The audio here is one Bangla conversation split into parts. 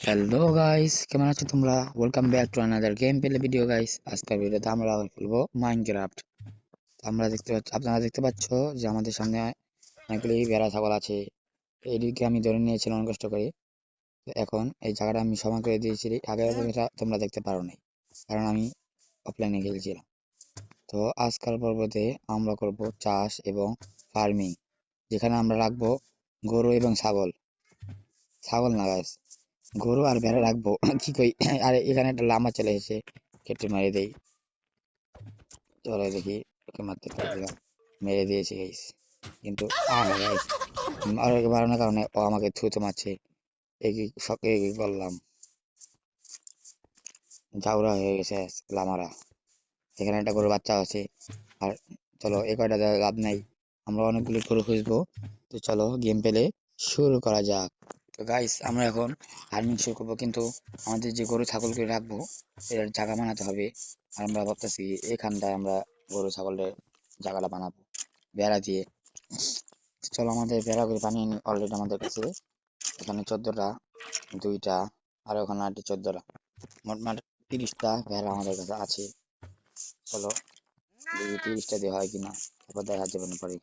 হ্যালো গাইস, কেমন আছো তোমরা? Welcome back to another game play video guys. আজকের ভিডিওতে আমরা খেলবো মাইনক্রাফট। আপনারা দেখতে পাচ্ছ যে আমাদের সামনে অনেকগুলি ভেড়া ছাগল আছে। এইদিকে আমি ধরে নিয়েছিলাম অনেক কষ্ট করে। তো এখন এই জায়গাটা আমি সমান করে দিয়েছি। আগে তোমরা দেখতে পারো নাই, কারণ আমি অফলাইনে খেলছিলাম। তো আজকাল পর্বতে আমরা করব চাষ এবং ফার্মিং, যেখানে আমরা রাখবো গরু এবং ছাগল। ছাগল না গাইস, গরু আর ভেড়া রাখবো। কি কই, আরে এখানে একটা লামা চলে এসেছে, কেটে মেরে দেই। চলো দেখি, ওকে মারতে চাইছিলাম, মেরে দিয়েছি গাইস। কিন্তু গাইস, আর ওকে মারানোর কারণে ও আমাকে থুতো মারছে। কি করলাম, জাউরা হয়ে গেছে লামারা। এখানে একটা গরুর বাচ্চা আছে। আর চলো, এ কয়টা লাভ নাই, আমরা অনেকগুলো গরু খুঁজবো। তো চলো গেম পেলে শুরু করা যাক। তো গাইস, আমরা এখন ফার্মিং শুরু করবো, কিন্তু আমাদের যে গরু ছাগলকে রাখবো এর জায়গা বানাতে হবে। আর আমরা ভাবতেছি এখানটায় আমরা গরু ছাগলের জায়গাটা বানাবো বেড়া দিয়ে। চলো আমাদের বেড়াগুলি বানিয়ে নিই। অলরেডি আমাদের কাছে এখানে 14টা, 2টা, আর ওখানে 14টা, মোটমাট 30টা ভেড়া আমাদের কাছে আছে। চলো দেখি 30টা দিয়ে হয় কিনা, তারপর দেখা যাবে না পরে।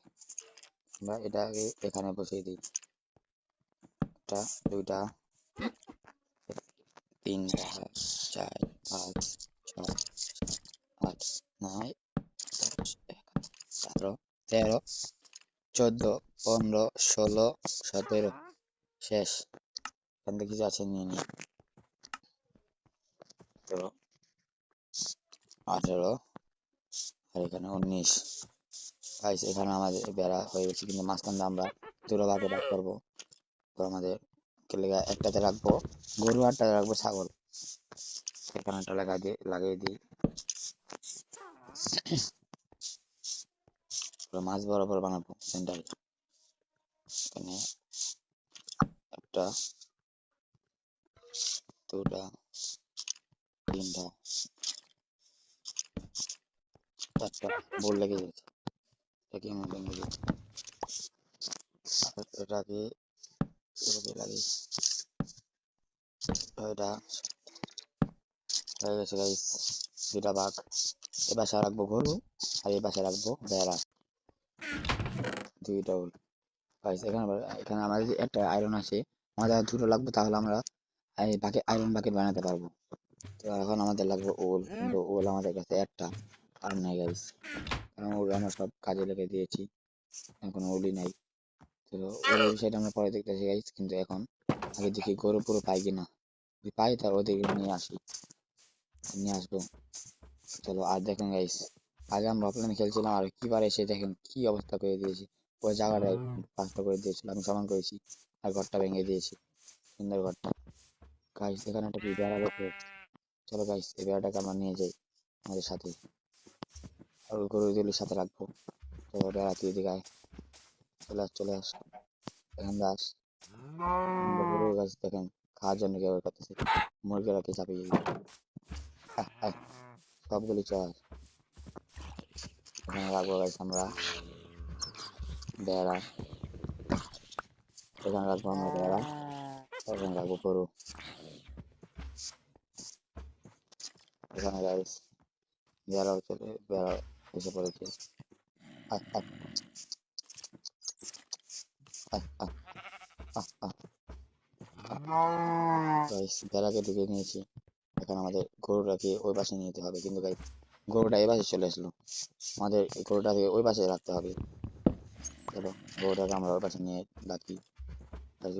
আমরা এটাকে এখানে বসিয়ে দিই। 1টা, 2টা, 3টা, 4, 5, 6, 8, 9, 10, 11, 12, 13, 14, 15, 16, 17, শেষ। এখান থেকে কিছু আছে নিয়ে নিই। 17, 18, আর এখানে 19। গাইস, এখানে আমাদের বেড়া হয়ে গেছে, কিন্তু মাঝখানটা আমরা দুটো ভাগে ভাগ করবো। তো আমাদের একটাতে রাখবো গরু, আরটাতে রাখবো ছাগল। এখানে একটা লাগিয়ে দিই। মাছ বরাবর বানাবো সেন্টারে। এখানে 1টা, 2টা, 3টা, 4টা, বোর লেগে গেছে। এটাকে আমি ভেঙে দিই। এটাকে এভাবে লাগিয়ে, এটা হয়ে গেছে গাইস। 2টা ভাগ, এ বাসায় রাখবো গরু আর এই বাসায় রাখবো ভেড়া। 2টা হল গাইস। এখানে আমাদের যে একটা আয়রন আছে, আমাদের আর 2টো লাগবে, তাহলে আমরা এই বাকি আয়রন বাকেট বানাতে পারবো। তো এখন আমাদের লাগবে ওল, কিন্তু ওল আমাদের কাছে একটা আর নাই গাইস, কারণ ওল আমরা সব কাজে লেগে দিয়েছি। এখন ওলই নাই। তো ওলের বিষয়টা আমরা পরে দেখতেছি গাইস, কিন্তু এখন আগে দেখি গরু পুরো পাই কিনা। যদি পাই তার ওদেরকে নিয়ে আসবো। চলো, আর দেখুন গাইস, আগে আমরা অফলাইনে খেলছিলাম আর কিবার এসে দেখেন কি অবস্থা করে দিয়েছি। ওই জায়গাটায় পাঁচটা করে দিয়েছিল, আমি সমান করেছি আর ঘরটা ভেঙে দিয়েছি, সুন্দর ঘরটা। গাইস, এখানে একটা কি বেড়া রয়েছে। চলো গাইস, এই বেড়াটাকে আমরা নিয়ে যাই আমাদের সাথে, আর ওই গরুগুলির সাথে রাখবো। চলো বেড়া, তুই এদিকে আয়। চলে আস এখানে আস। আমরা গরু গাছ দেখেন খাওয়ার জন্য কেউ করতেছে, মুরগিরা কি চাপিয়ে দিই। আয়, সবগুলি চল। এখানে রাখবো গাইস আমরা বেড়া, এখানে রাখবো আমরা বেড়া, এখানে রাখবো গরু। এখানে গাইস বেড়া এসে পড়েছে। আয়, আয়, আয়, আয়, আয়, আয়। গাইস, বেড়াকে ঢুকে নিয়েছি। এখন আমাদের গরুটাকে ওই পাশে নিয়ে যেতে হবে, কিন্তু গাইস গরুটা এই পাশে চলে আসলো। আমাদের এই গরুটাকে ওই পাশে রাখতে হবে। চলো, গরুটাকে আমরা ওই পাশে নিয়ে রাখি।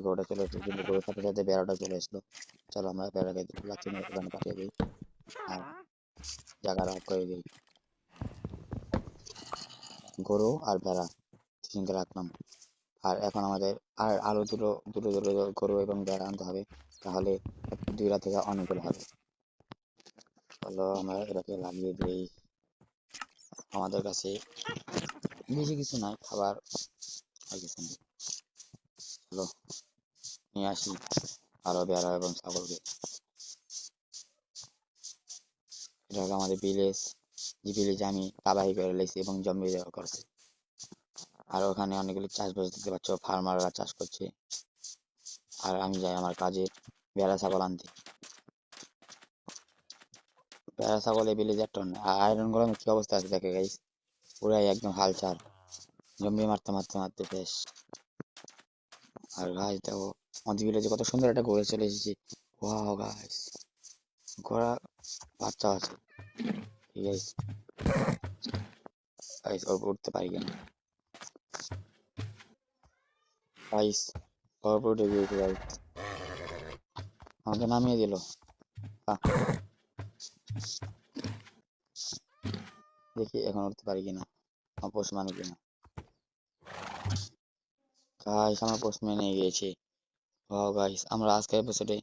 গরুটা চলে এসেছে, কিন্তু গরুর সাথে সাথে বেড়াটা চলে আসলো। চলো আমরা বেড়াকে লাথি মেরে ওখানে পাঠিয়ে দিই আর জায়গা রাখ করে দিই। গরু আর বেড়া তিনটে রাখলাম। আর এখন আমাদের আরো দুটো দুটো দুটো গরু এবং বেড়া আনতে হবে, তাহলে 2টা থেকে অনেকগুলো হবে। চলো আমরা এটাকে লাগিয়ে দিই। আমাদের কাছে বেশি কিছু নাই, খাবার আর কিছু নেই। চলো নিয়ে আসি আরো বেড়া এবং ছাগলকে। এটা হলো আমাদের ভিলেজ, যে ভিলেজে আমি তাবাহি করে লেছি এবং জম্বি দেওয়া করছি। আর ওখানে অনেকগুলো চাষবাস দেখতে পাচ্ছ, ফার্মাররা চাষ করছে। আর আমি যাই আমার কাজে, ভেড়া ছাগল আনতে। ভেড়া ছাগল এই ভিলেজে একটা আয়রন গরমের কি অবস্থা আছে দেখে গাইস, পুরাই একদম হালচাল, জম্বি মারতে মারতে মারতে শেষ। আর গাইস দেখো আমাদের ভিলেজে কত সুন্দর একটা ঘোড়া চলে এসেছি। ওয়াও গাইস, ঘোড়া বাচ্চা আছে ঠিক আছে গাইস, ওর উপর উঠতে পারি কিনা গাইস, ওর উপর উঠে গিয়েছে গাইস, আমাকে নামিয়ে দিল। আহ, দেখি এখন উঠতে পারি কিনা, আমার পোষ মানে কিনা। গাইস আমার পোষ মেনে গিয়েছে। ওয়াও গাইস, আমরা আজকের এপিসোডে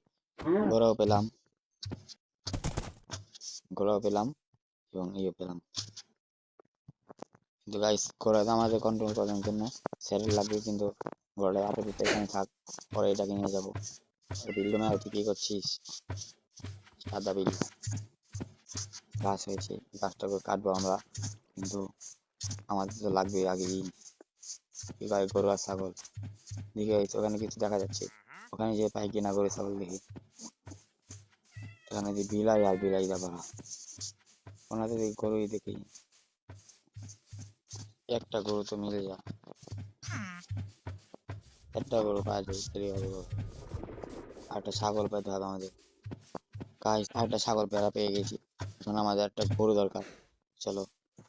ঘোড়াও পেলাম, ঘোড়াও পেলাম এবং ইয়ে পেলাম। কিন্তু গাইস ঘোড়াটা আমাদের কন্ট্রোল করার জন্য স্যারের লাগবে, কিন্তু ঘোড়াটা আপাতত এখানে থাক, পরে এটাকে নিয়ে যাবো। বিল্ডু মেয়া তুই কি করছিস? সাদা বিল গাছ হয়েছে, গাছটাকে কাটবো আমরা, কিন্তু আমাদের তো লাগবে আগেই। কি গাই গরু আর ছাগল দেখে হয়েছে, ওখানে কিছু দেখা যাচ্ছে, ওখানে যে পাই কিনা গরু ছাগল দেখি। এখানে যে বিলাই আর বিলাই দা ভরা, ওনাদের এই গরুই দেখি, একটা গরু তো মিলে যা, একটা গরু পাওয়া যায় দেরি হবে গরু। আর একটা ছাগল পেতে হবে আমাদের গাইস, আর একটা ছাগল পেয়ারা পেয়ে গেছি। এখন আমাদের একটা গরু দরকার, চলো।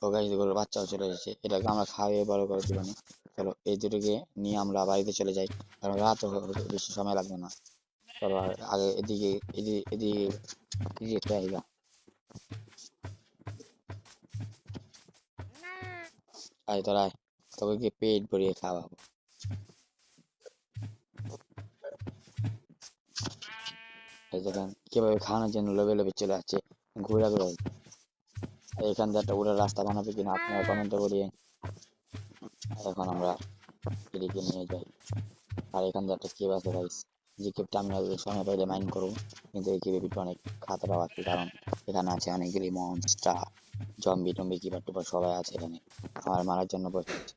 ও গাইস গরুর বাচ্চাও চলে এসেছে, এটাকে আমরা খাইয়ে বড় করে দিবানি। চলো এই দুটোকে নিয়ে আমরা বাড়িতে চলে যাই, কারণ রাত বেশি সময় লাগবে না। চলো আগে এদিকে এদিকে এদিকে এদিকে আইগা, আয় তোরা আয়, তোকে পেট ভরিয়ে খাওয়াবো। এই দেখেন কিভাবে খাওয়ানোর জন্য লোভে লোভে চলে যাচ্ছে, ঘুরে ঘুরে। এখান থেকে একটা উড়ার রাস্তা বানাবে কিনা আপনারা কমেন্টে বলিয়ে। এখন আমরা এদিকে নিয়ে যাই। আর এখান থেকে একটা কেভ আছে গাইস, যে কেভটা আমি সময় পাইলে মাইন্ড করবো, কিন্তু এই কেভের ভিতরে অনেক খাতরাও আছে, কারণ এখানে আছে অনেকগুলি মনস্টার, জম্বি টম্বি কিপার টুপার সবাই আছে এখানে, আমার মারার জন্য বসে আছে।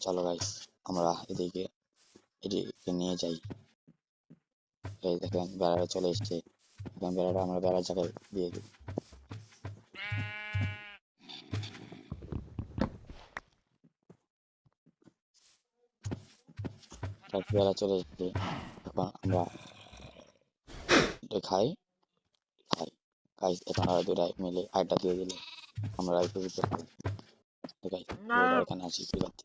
চলো গাইস আমরা এদিকে নিয়ে যাই। এই দেখেন বেড়াটা চলে এসছে, এখন বেড়াটা আমরা বেড়ার জায়গায় দিয়ে দিই। বেড়া চলে এসছে, এখন আমরা এটা খাই খাই গাইস, এখন আমরা দুটাই মিলে আড্ডা দিয়ে দিলে আমরা একটু ভিতরে গাইস। গরুটা এখানে আছি কি করতে,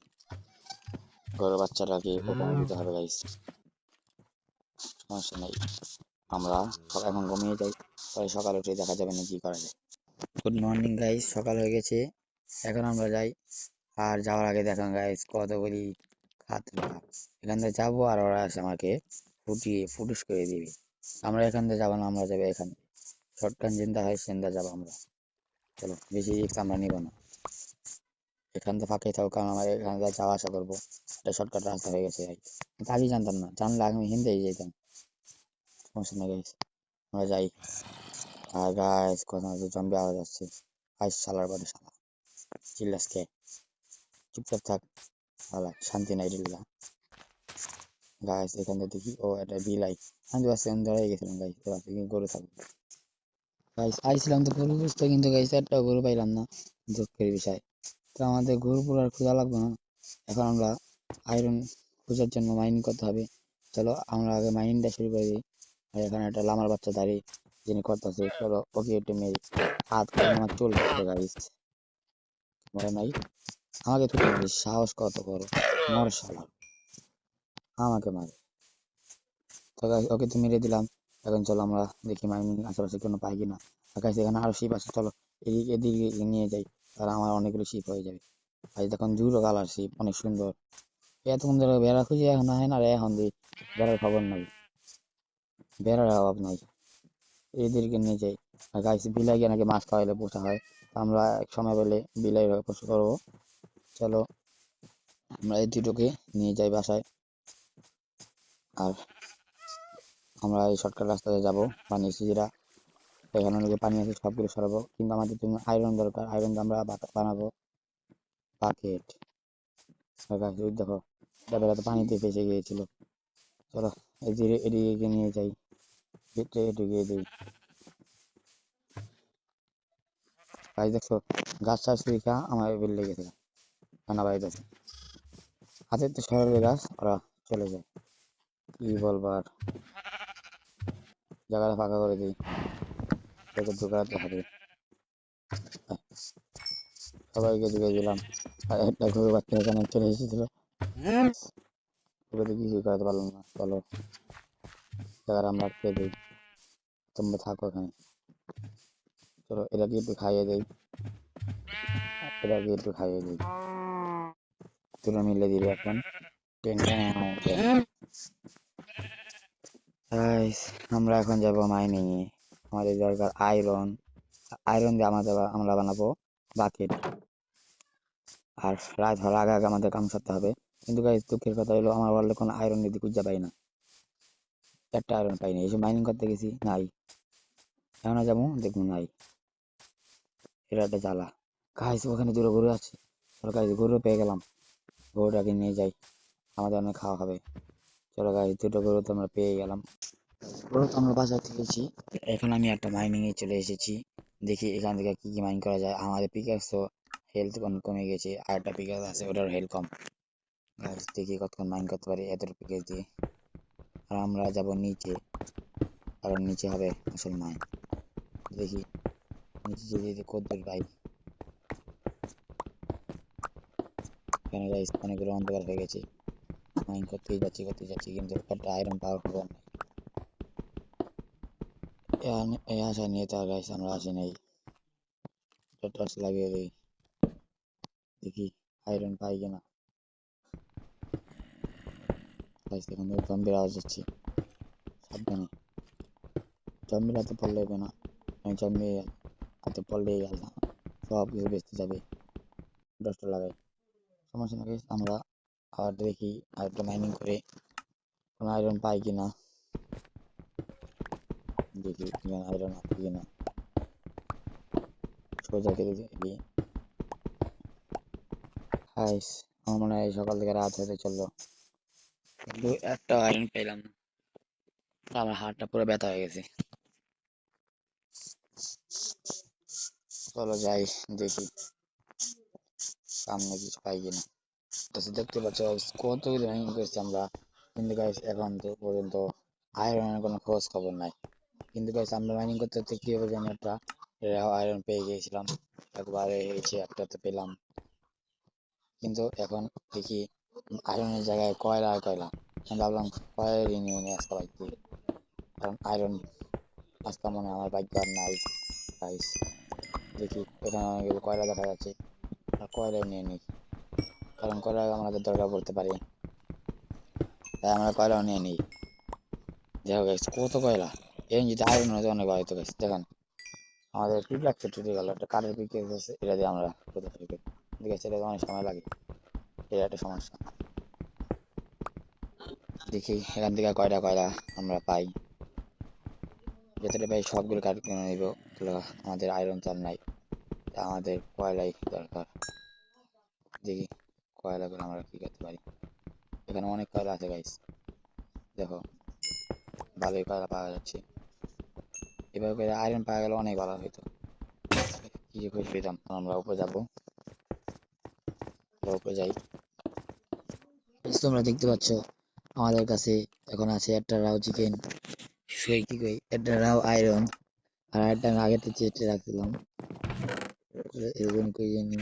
গরুর বাচ্চাটাকে ওখানে দিতে হবে গাইস, সমস্যা নেই। আমরা এখন ঘুমিয়ে যাই, পরে সকালে উঠে দেখা যাবে না কি করা যায়। গুড মর্নিং গাইস, সকাল হয়ে গেছে, এখন আমরা যাই। আর যাওয়ার আগে দেখেন গাইস কতগুলি খাতরা, এখান থেকে যাবো আর ওরা এসে আমাকে ফুটিয়ে ফুটুস করে দিবে। আমরা এখান থেকে যাবো না, আমরা যাবো এখানে, শর্টকাট চিন্তা হয় সেন্দা যাবো আমরা। চলো বেশি রিস্ক আমরা নিব না, এখান থেকে ফাঁকে থাকো, কারণ আমরা এখান থেকে যাওয়া আসা করবো, এটা শর্টকাট রাস্তা হয়ে গেছে ভাই। আগে জানতাম না, জানলে আমি হিন্দেই যেতাম। সমস্যা নেই গাইস, আমরা যাই। আর গাইস কথা হচ্ছে জম্বি আওয়াজ আসছে, গাইস শালার বাড়ি শালা, চিল্লাস কে, চুপচাপ থাক শালা, শান্তি নাই রিল্লা। গাইস এখান থেকে দেখি ও এটা বিলাই, আমি তো বাসে ধরে গেছিলাম গাইস, এবার থেকে গরু থাকবে। গাইস আইছিলাম তো গরু বুঝতে, কিন্তু গাইস একটা গরু পাইলাম না, দুঃখের বিষয়। তো আমাদের গরু পুরো আর খোঁজা লাগবে না, এখন আমরা আয়রন খোঁজার জন্য মাইনিং করতে হবে। চলো আমরা আগে মাইনিংটা শুরু করে দিই। আর এখানে একটা লামার বাচ্চা দাঁড়িয়ে যিনি করতেছে, চলো ওকে একটু মেরে হাত কারণ আমার চুল পড়ছে গাইস, মরে নাই, আমাকে তুলে মারিস, সাহস কত বড়, মর শালা, আমাকে মারে। তো গাইস ওকে তো মেরে দিলাম, এখন চলো আমরা দেখি মাইনিং আশেপাশে কোনো পাই কিনা। আর গাইস এখানে আরো শিপ আছে, চলো এদিকে এদিকে নিয়ে যাই, আর আমার অনেকগুলো শিপ হয়ে যাবে। গাইস দেখুন জুড়ো কালার শিপ অনেক সুন্দর, এতক্ষণ ধরে বেড়া খুঁজে এখন হয় না রে, এখন দিই বেড়ার খবর নাই, বেড়ার অভাব নাই, এদেরকে নিয়ে যাই। আর গাইস বিলাইকে নাকি মাছ খাওয়াইলে পোষা হয়, তো আমরা এক সময় পেলে বিলাই পোষা করবো। চলো আমরা এই দুটোকে নিয়ে যাই বাসায়, আর আমরা এই শর্টকাট রাস্তাতে যাবো বানিয়েছি যেটা, এখানে অনেকে পানি আছে সবগুলো সরাবো, কিন্তু আমাদের জন্য আয়রন দরকার, আয়রন আমরা বানাবো বাকেট। গাইস ওই দেখো এটা বেড়াতে পানিতে ফেসে গিয়েছিল, চলো এদিকে নিয়ে যাই, এদিকে দিই। ভাই দেখছো, গাছ চাষ দেখা আমার বেল লেগে গেছে, কান্না বাড়িতেছে। হাতের তো সরবে গাছ, ওরা চলে যায়। কি বলবার, জায়গাটা ফাঁকা করে দিই, তোকে ঢুকাতে হবে। সবাইকে ঢুকে দিলাম। আর একটা গরু বাচ্চা এখানে চলে এসেছিল, ওকে তো কিছুই করাতে পারলাম না। চলো, জায়গাটা আমরা আটকে দিই, তোমরা থাকো এখানে। চলো, এটাকে একটু খাইয়ে দেই, এটাকে একটু খাইয়ে দিই, দুটো মিলে দিলে এখন। Guys, আমরা এখন যাব মাইনিং এ। আমাদের দরকার আয়রন। আয়রন দিয়ে আমরা বানাবো বাকেট। আর রাত হওয়ার আগে আগে আমাদের কাম সারতে হবে। কিন্তু গাইস, দুঃখের কথা হলো আমার ওয়ার্ল্ডে কোনো আয়রন যদি খুঁজে পাই না। একটা আয়রন পাইনি, এসে মাইনিং করতে গেছি, নাই। এখন যাবো, দেখবো নাই। এটা একটা জ্বালা। গাইস, ওখানে দুটো গরু আছে। চলো গাইস, গরু পেয়ে গেলাম, গরুটাকে নিয়ে যাই, আমাদের অনেক খাওয়া হবে। চলো গাইস, দুটো গরু তো আমরা পেয়ে গেলাম। গরু তো আমরা বাজার থেকেছি। এখন আমি একটা মাইনিং এ চলে এসেছি। দেখি এখান থেকে কি কি মাইন করা যায়। আমাদের পিকাক্স তো হেলথ কমে গেছে, আর একটা পিকাক্স আছে, ওটার হেলথ কম। গাইস, দেখি কতক্ষণ মাইন করতে পারি এত পিকাক্স দিয়ে। আর আমরা যাব নিচে, কারণ নিচে হবে আসল মাইন। দেখি নিচে যেতে কত দূর পাই। এখানে গাইস অনেকগুলো অন্ধকার হয়ে গেছে, মাইন করতেই যাচ্ছি, কিন্তু একটা আয়রন পাওয়ার খবর নেই। এই আশা নিয়ে তো গাইস আমরা আসি নাই। টর্চ লাগিয়ে দিই, দেখি আয়রন পাই কিনা। গাইস, এখান থেকে জম্বির আওয়াজ হচ্ছে, সাবধানে। জম্বির হাতে পড়লে হবে না, আমি জম্বি হাতে পড়লেই গেল, সব কিছু বেঁচতে যাবে। দশটা লাগাই, সমস্যা না। আমরা আবার দেখি আর একটা মাইনিং করে কোনো আয়রন পাই কিনা। দেখি এখানে আয়রন আছে কিনা, সোজা করে দেখি। হাইস, আমার মনে হয় সকাল থেকে রাত হতে চললো, কিন্তু একটা আয়রন পেলাম না। আমার হাতটা পুরো ব্যথা হয়ে গেছে। চলো যাই, দেখি সামনে কিছু পাই কিনা। দেখতে পাচ্ছ কত কিছু মাইনিং করেছি আমরা, কিন্তু গাইস এখন তো পর্যন্ত আয়রনের কোনো খোঁজ খবর নাই। কিন্তু গাইস, আমরা মাইনিং করতে করতে কি হবে জানি একটা আয়রন পেয়ে গিয়েছিলাম, একবারে হয়েছে একটা তো পেলাম। কিন্তু এখন দেখি আয়রনের জায়গায় কয়লা আর কয়লা। আমি ভাবলাম কয়লাই নিয়ে আসতে বাইক দিয়ে, কারণ আয়রন আজকে মনে হয় আমার বাইক আর নাই। গাইস, দেখি এখানে অনেকগুলো কয়লা দেখা যাচ্ছে, আর কয়লাই নিয়ে নিই, কারণ কয়লা আমাদের দরকার পড়তে পারে, তাই আমরা কয়লাও নিয়ে নিই। দেখো গাইস, কত কয়লা! এই যদি আয়রন হয়তো অনেক ভালো হতো গাইস। দেখেন আমাদের পিক টুটে গেল, একটা কাঠের পিক আছে, এটা দিয়ে আমরা কোথাও থেকে, ঠিক আছে, এটা অনেক সময় লাগে, এটা একটা সমস্যা। দেখি এখান থেকে কয়টা কয়লা আমরা পাই, যতটা পাই সবগুলো কাঠ কিনে নিব। তাহলে আমাদের আয়রন তো আর নাই, তা আমাদের কয়লাই দরকার। দেখি কয়লাগুলো আমরা কি করতে পারি। এখানে অনেক কয়লা আছে গাইস, দেখো ভালোই কয়লা পাওয়া যাচ্ছে। এভাবে করে আয়রন পাওয়া গেলে অনেক ভালো হইতো, কি যে খুঁজে পেতাম। আমরা উপরে যাবো, উপরে যাই। তোমরা দেখতে পাচ্ছ আমাদের কাছে এখন আছে একটা রাও চিকেন, কি কই, একটা রাও আয়রন, আর একটা আমি আগের থেকে চেটে রাখছিলাম, এরকম করে জানি।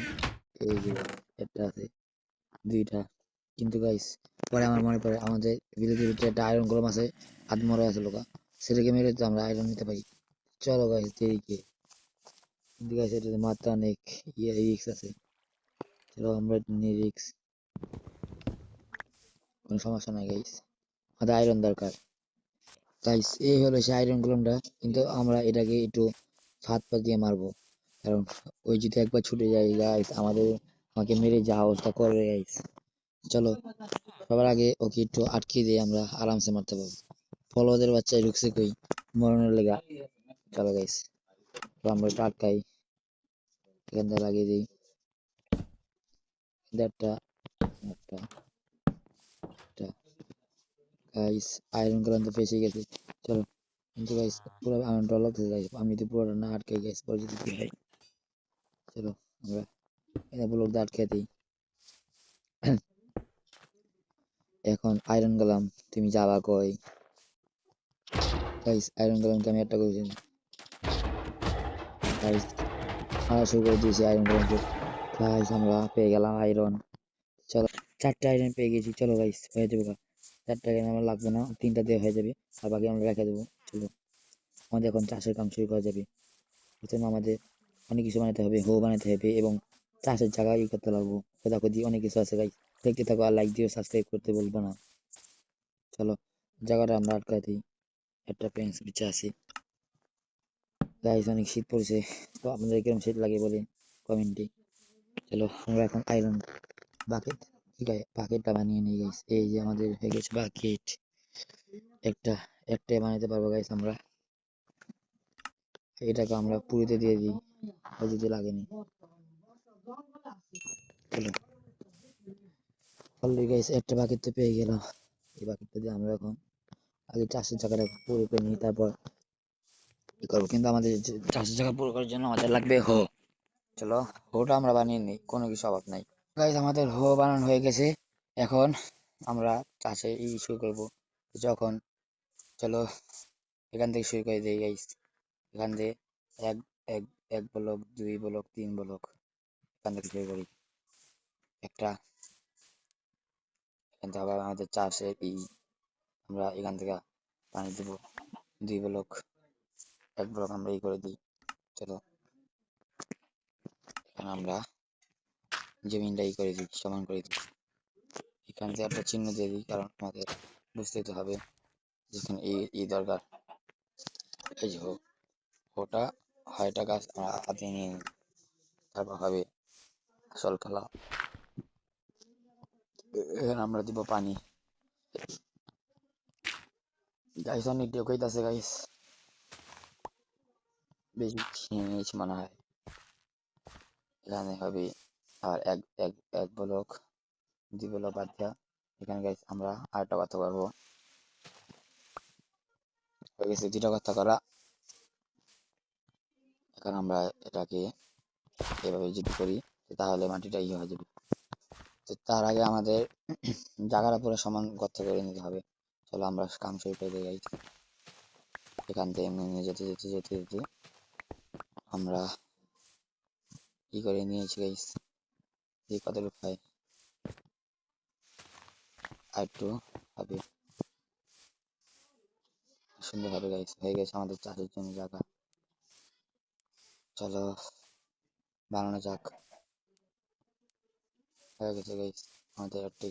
এই যে একটা আছে, দুইটা। কিন্তু গাইস, পরে আমার মনে পড়ে আমাদের ভিলেজের ভিতরে একটা আয়রন কলম আছে, আদমরা আছে লোকা, সেটাকে মেরে তো আমরা আয়রন নিতে পারি। চলো গাইস দেরিকে, কিন্তু গাইস এটাতে মাত্রা অনেক রিক্স আছে। চলো আমরা নিয়ে রিক্স, কোনো সমস্যা নাই গাইস, আমাদের আয়রন দরকার। গাইস, এই হলো সেই আয়রন কলমটা, কিন্তু আমরা এটাকে একটু ফাঁদ পা দিয়ে মারবো, কারণ ওই যদি একবার ছুটে যায় গাইস, আমাকে মেরে যা অবস্থা করবে গাইস। চলো, সবার আগে ওকে একটু আটকে দিয়ে আমরা আরামসে মারতে পারবো। ফলোদের বাচ্চায় ঢুকছে কই, মরণের লেগা। চলো গাইস, তো আমরা একটু আটকাই, এখান থেকে লাগিয়ে দিই। একটা একটা একটা গাইস আয়রন গেলাম তো ফেসে গেছে। চলো কিন্তু গাইস পুরো আমার ডর লাগতেছে গাইস, আমি তো পুরোটা না আটকে গাইস পরে যদি কি হয়। চলো আমরা এটা ব্লক দিয়ে আটকে দিই। এখন আয়রন গেলাম তুমি যাবা কই? গাইস আয়রন গেলামকে আমি একটা করেছি গাইস, মারা শুরু করে দিয়েছি আয়রন গেলামকে। গাইস আমরা পেয়ে গেলাম আয়রন। চলো 4টা আয়রন পেয়ে গেছি। চলো গাইস হয়ে যাবে গা। 4টা আয়রন আমার লাগবে না, 3টা দিয়ে হয়ে যাবে, আর বাকি আমরা রেখে দেবো। চলো আমাদের এখন চাষের কাম শুরু করা যাবে। প্রথমে আমাদের অনেক কিছু বানাতে হবে, বানাতে হবে এবং চাষের জায়গা করতে লাগবো, খোদাখুদি অনেক কিছু আছে গাইস। দেখতে থাকো আর লাইক দিও, সাবস্ক্রাইব করতে বলবো না। চলো জায়গাটা আমরা আটকা দিই, একটা পেন্স বিছা আছে। গাইস অনেক শীত পড়েছে, তো আপনাদের কিরকম শীত লাগে বলে কমেন্টে। চলো আমরা এখন আয়রন বাকেট, ঠিক আছে বাকেটটা বানিয়ে নিই গাইস। এই যে আমাদের হয়ে গেছে বাকেট একটা, একটাই বানাতে পারবো গাইস আমরা। এটাকে আমরা পুরিতে দিয়ে দিই, যদি লাগেনি। চলো অলরেডি গাইস একটা বাকেট তো পেয়ে গেলাম। এই বাকেটটা দিয়ে আমরা এখন আগে চাষের জায়গাটা পুরো করে নিই, তারপর কি করবো। কিন্তু আমাদের চাষের জায়গা পুরো করার জন্য আমাদের লাগবে চলো হোটা আমরা বানিয়ে নিই, কোনো কিছু অভাব নাই। গাইস আমাদের বানানো হয়ে গেছে। এখন আমরা চাষে শুরু করবো যখন। চলো এখান থেকে শুরু করে দিই গাইস। এখান থেকে এক এক এক ব্লক, 2 ব্লক, 3 ব্লক, এখান থেকে শুরু করি একটা। এখান থেকে আবার আমাদের চাষে আমরা এখান থেকে পানি দেবো 2 ব্লক, 1 ব্লক আমরা করে দিই। চলো এখানে আমরা জমিনটা করে দিই, সমান করে দিই। এখান থেকে একটা চিহ্ন দিয়ে দিই, কারণ আমাদের বুঝতে তো হবে যেখানে দরকার। এই যে ওটা হয়টা গাছ আমরা হাতে নিয়ে নিই, তারপর হবে আসল খেলা। এখানে আমরা দিব পানি। গাইস অনেক ঢেউ হইতাছে গাইস, বেশি ছিনিয়ে নিয়েছি মনে হয়। এখানে হবে আর এক এক এক ব্লক, 2 ব্লক বাদ দিয়া। এখানে গাইস আমরা আরেকটা কথা বলবো, হয়ে গেছে 2টা কথা করা। এখন আমরা এটাকে এভাবে যদি করি তাহলে মাটিটা হয়ে যাবে। তো তার আগে আমাদের জায়গাটা পুরো সমান গর্ত করে নিতে হবে। চলো আমরা কাম শুরু করে দিই গাইস। এখান থেকে এমনি যেতে যেতে যেতে যেতে আমরা করে নিয়েছি গাইস। এই কতটুকু হয় আর একটু হবে, সুন্দর হবে গাইস। হয়ে গেছে আমাদের চাষের জন্য জায়গা। চলো বানানো যাক। হয়ে গেছে গাইস আমাদের একটা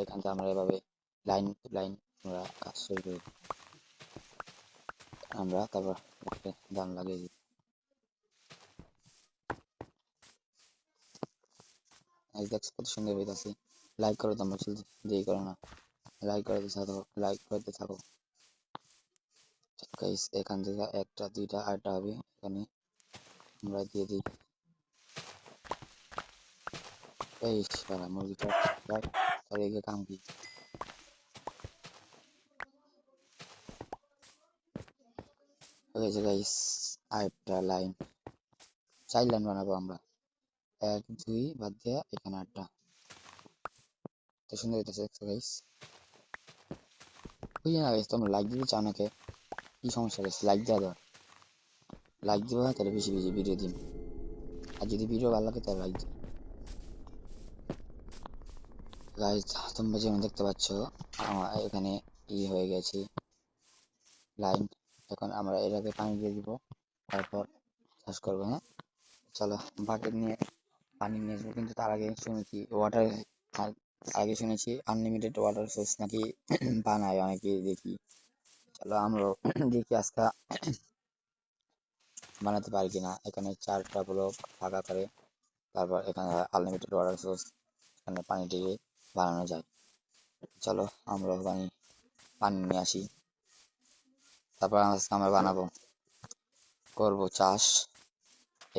এখান থেকে আমরা এভাবে লাইন লাইন আমরা কাজ শুরু করি। আমরা তারপর ধান লাগিয়ে দিই। দেখছো কত সুন্দর হইতাছে। লাইক করো তোমরা, চলতে দেরি করো না, লাইক করতে থাকো, লাইক করতে থাকো গাইস। এখান থেকে একটা, 2টা, আরেকটা হবে এখানে আমরা দিয়ে দিই। এই শালা মুরগিটা তার এগে কাম কি হয়েছে গাইস। আরেকটা লাইন, 4 লাইন বানাবো আমরা, 1 2 বাদ দিয়ে এখানে 8টা। তো সুন্দর হইতেছে দেখছো গাইস। বুঝলি না গাইস, তোমরা লাইক দিতে চাও না কে? কি সমস্যা গাইস, লাইক দেওয়া দাও, লাইক দিবা তাহলে বেশি বেশি ভিডিও দিন। আর যদি ভিডিও ভালো লাগে তাহলে লাইক দিন গাইস। তোমরা যেমন দেখতে পাচ্ছ আমার এখানে হয়ে গেছে লাইন। এখন আমরা এটাকে পানি দিয়ে দিব, তারপর চাষ করবো। হ্যাঁ চলো বাকেট নিয়ে পানি নিয়ে আসবো, কিন্তু তার আগে শুনেছি ওয়াটার, আগে শুনেছি আনলিমিটেড ওয়াটার সোর্স নাকি বানায় অনেকে দেখি। চলো আমরাও দেখি আজকে বানাতে পারি কিনা। এখানে 4টা ব্লক ফাঁকা করে তারপর এখানে আনলিমিটেড ওয়াটার সোর্স, এখানে পানি দিয়ে বানানো যায়। চলো আমরা পানি পানি নিয়ে আসি, তারপর আজকে আমরা বানাবো, করবো চাষ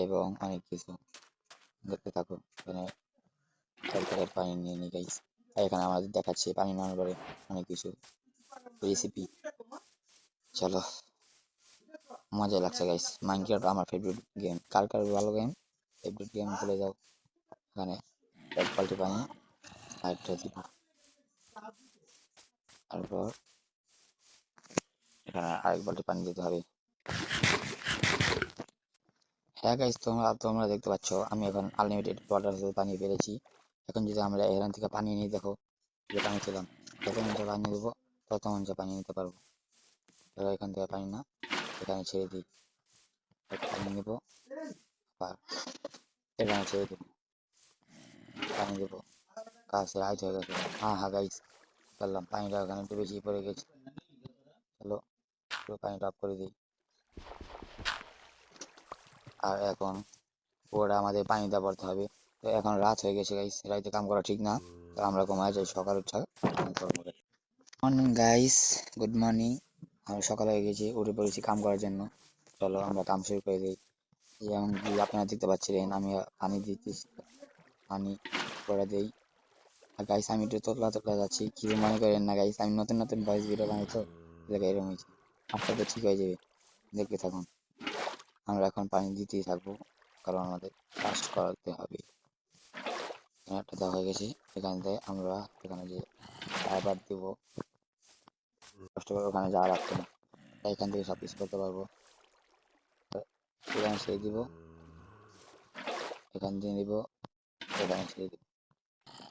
এবং অনেক কিছু। দেখতে থাকো এখানে 4 প্যাকেট পানি নিয়ে নিই গাইস। আর এখানে আমাদের দেখাচ্ছে পানি নেওয়ার পরে অনেক কিছু রেসিপি। চলো, মজা লাগছে গাইস। মাইনক্রাফট আমার ফেভারিট গেম। কার কার ভালো গেম ফেভারিট গেম বলে যাও। এখানে এক বালতি পানি আরেকটা দিব, তারপর এখানে আরেক বালতি পানি দিতে হবে। হ্যাঁ গাইস, তোমরা তোমরা দেখতে পাচ্ছ আমি এখন আনলিমিটেড ওয়াটার পানি পেরেছি। এখন যদি আমরা এখান থেকে পানি নিয়ে দেখো, যে পানি ছিলাম যত মঞ্চে পানি দেবো তত মঞ্চে পানি নিতে পারবো। এবার এখান থেকে পানি না এখানে ছেড়ে দিই, পানি নেবো আবার এখানে ছেড়ে দেবো, পানি দেবো। কাজ রাইট হয়ে গেছে। হ্যাঁ হ্যাঁ গাইস, করলাম। পানিটা ওখানে একটু বেশি পড়ে গেছে। চলো পুরো পানিটা অফ করে দিই। আর এখন পুরোটা আমাদের পানিতে ভরতে হবে। তো এখন রাত হয়ে গেছে গাইস, রাইতে কাম করা ঠিক না। তো আমরা ঘুমায় যাই, সকাল উঠা কাম করবো। Morning guys, good morning. আমরা সকাল হয়ে গেছি, উঠে পড়েছি কাম করার জন্য। চলো আমরা কাম শুরু করে দিই। যেমন কি আপনারা দেখতে পাচ্ছিলেন আমি পানি দিতেছি, পানি করে দেই। আর গাইস আমি একটু তোতলা তোতলা যাচ্ছি, কিছু মনে করেন না গাইস, আমি নতুন নতুন ভয়েস ভিডিও বানাই তো, এলাকা এরকম হয়েছে। আস্তে আস্তে ঠিক হয়ে যাবে, দেখতে থাকুন। আমরা এখন পানি দিতেই থাকবো, কারণ আমাদের কাজ করাতে হবে। এখানে একটা দেওয়া হয়ে গেছে, এখান থেকে আমরা এখানে যে আবার দিব, কষ্ট করে ওখানে যাওয়া লাগছে না, তাই এখান থেকে সব কিছু করতে পারবো। এখানে ছেড়ে দিব, এখান দিয়ে দিব, এখানে ছেড়ে দিব।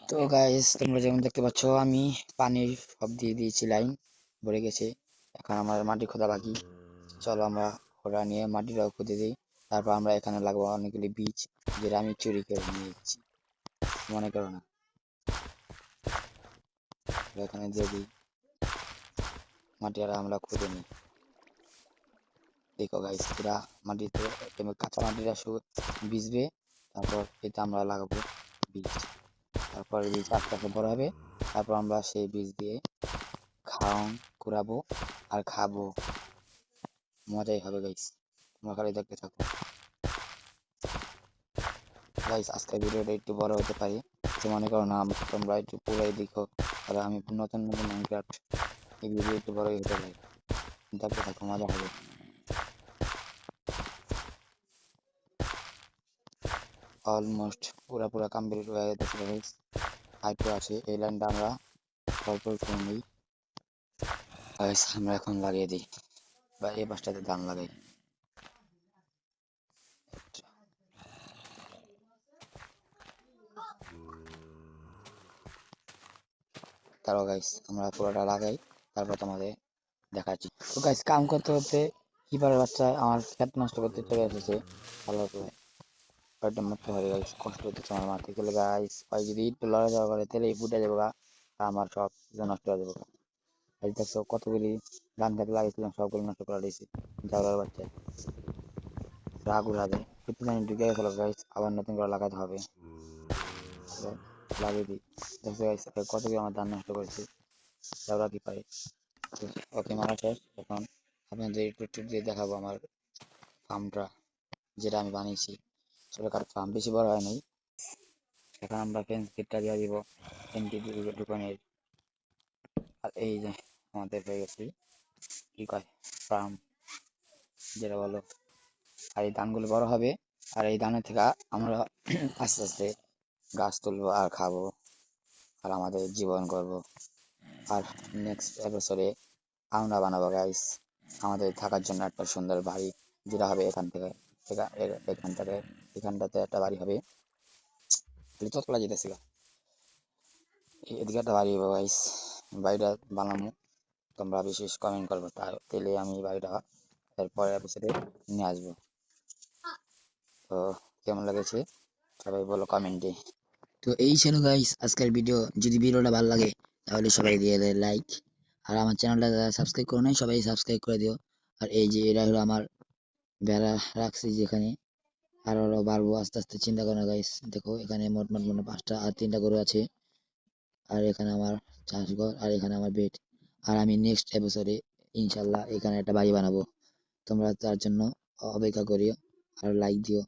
তো গাইস তোমরা যেমন দেখতে পাচ্ছ আমি পানির সব দিয়ে দিয়েছি, লাইন ভরে গেছে। এখন আমার মাটি খোদা বাকি। চলো আমরা ওটা নিয়ে মাটিটাও খুঁজে দিই। তারপর আমরা এখানে লাগবো অনেকগুলি বীজ, যেটা আমি চুরি করে নিয়েছি, মনে করো না। এখানে দিয়ে দিই, মাটি আর আমরা খুঁজে নিই। দেখো গাইস পুরা মাটিতে কাঁচা মাটিটা ভিজবে, তারপর এতে আমরা লাগাবো বীজ। তারপর বীজ আস্তে আস্তে বড় হবে, তারপর আমরা সেই বীজ দিয়ে খাওন কুড়াবো আর খাবো। মজাই হবে গাইস, তোমরা খালি দেখতে থাকো। গাইস আজকের ভিডিওটা একটু বড় হতে পারে, তো মনে করো না, তোমরা একটু পুরাই দেখো। আর আমি নতুন নতুন মাইনক্রাফট, এই ভিডিও একটু বড়ই হতে পারে, দেখতে থাকো, মজা হবে। অলমোস্ট পুরা পুরা কমপ্লিট হয়ে গেছে গাইস, আরেকটু আছে। এই লাইনটা আমরা ভরপুর করে নিই গাইস। আমরা এখন লাগিয়ে দিই, বা এই পাশটাতে ধান লাগাই। তারপর গাইস আমরা পুরোটা লাগাই, তারপর তোমাদের দেখাচ্ছি। তো গাইস কাম করতে করতে কিপারের বাচ্চা আমার ক্ষেত নষ্ট করতে চলে এসেছে। ভালো করে কয়েকটা মারতে হবে গাইস, কষ্ট হচ্ছে আমার মারতে গেলে গাইস। ভাই যদি একটু লড়াচড়া করে তাহলে ফুটে যাবো গা, আর আমার সব কিছু নষ্ট হয়ে যাবো গা। গাইস দেখছো কতগুলি ধান খেতে লাগিয়েছিলাম, সবগুলো নষ্ট করে দিয়েছি জাউলার বাচ্চা। রাগ উড়া দেয়, একটু জানি ঢুকে গেছিল গাইস, আবার নতুন করে লাগাতে হবে। চলো, লাগিয়ে দিই। দেখছো গাইস কতগুলো আমার ধান নষ্ট করেছে জাউলা কি পারে। ওকে মারা শেষ। এখন আপনাদের একটু ট্যুর দিয়ে দেখাবো আমার ফার্মটা, যেটা আমি বানিয়েছি। ছোটখাটো ফার্ম, বেশি বড় হয় নাই। এখন আমরা ফেন্স গেটটা দিয়ে দিব, এন্ট্রি দিয়ে দিব দোকানের। আর এই যে আমাদের হয়ে গেছে কি কয় ফার্ম, যেটা বলো। আর এই ধানগুলো বড় হবে, আর এই ধানের থেকে আমরা আস্তে আস্তে গাছ তুলবো আর খাবো, আর আমাদের জীবন করব। আর নেক্সট এবছরে আমরা বানাবো গাইস আমাদের থাকার জন্য একটা সুন্দর বাড়ি, যেটা হবে এখান থেকে এখান থেকে এখানটাতে একটা বাড়ি হবে। ততলা যেতেছি গা, এদিকে একটা বাড়ি হবে গাইস। বাড়িটা বানানো তোমরা বিশেষ কমেন্ট করবো, তাহলে আমি বাড়িটা এরপরে এপিসোডে নিয়ে আসবো। তো কেমন লেগেছে সবাই বলো কমেন্টে। তো এই ছিল গাইস আজকের ভিডিও। যদি ভিডিওটা ভালো লাগে তাহলে সবাই দিয়ে দেয় লাইক, আর আমার চ্যানেলটা যারা সাবস্ক্রাইব করে নাই সবাই সাবস্ক্রাইব করে দিও। আর এই যে এটা হলো আমার বেড়া রাখছি যেখানে, আর হলো বাড়বো আস্তে আস্তে, চিন্তা করো না গাইস। দেখো এখানে মোট মোট মানে 5টা আর 3টা গরু আছে, আর এখানে আমার চাষঘর, আর এখানে আমার বেড। আর আমি নেক্সট এপিসোডে ইনশাল্লাহ এখানে একটা বাড়ি বানাবো, তোমরা তার জন্য অপেক্ষা করিও আর লাইক দিও।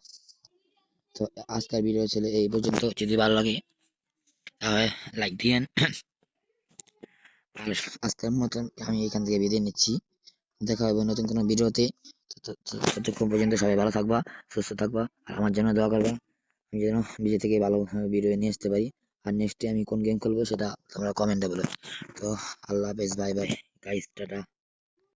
তো আজকের ভিডিও ছিল এই পর্যন্ত, যদি ভালো লাগে তাহলে লাইক দিয়েন। আর আজকের মতন আমি এখান থেকে বিদায় নিচ্ছি। দেখা হবে নতুন কোনো ভিডিওতে। ততক্ষণ পর্যন্ত সবাই ভালো থাকবা, সুস্থ থাকবা, আর আমার জন্য দোয়া করবা। আমি যেন নিজে থেকে ভালো ভিডিও নিয়ে আসতে পারি। আর নেক্সটে আমি কোন গেম খেলবো সেটা তোমরা কমেন্টে বলো। তো আল্লাহ হাফেজ, বাই বাই গাইস, টাটা।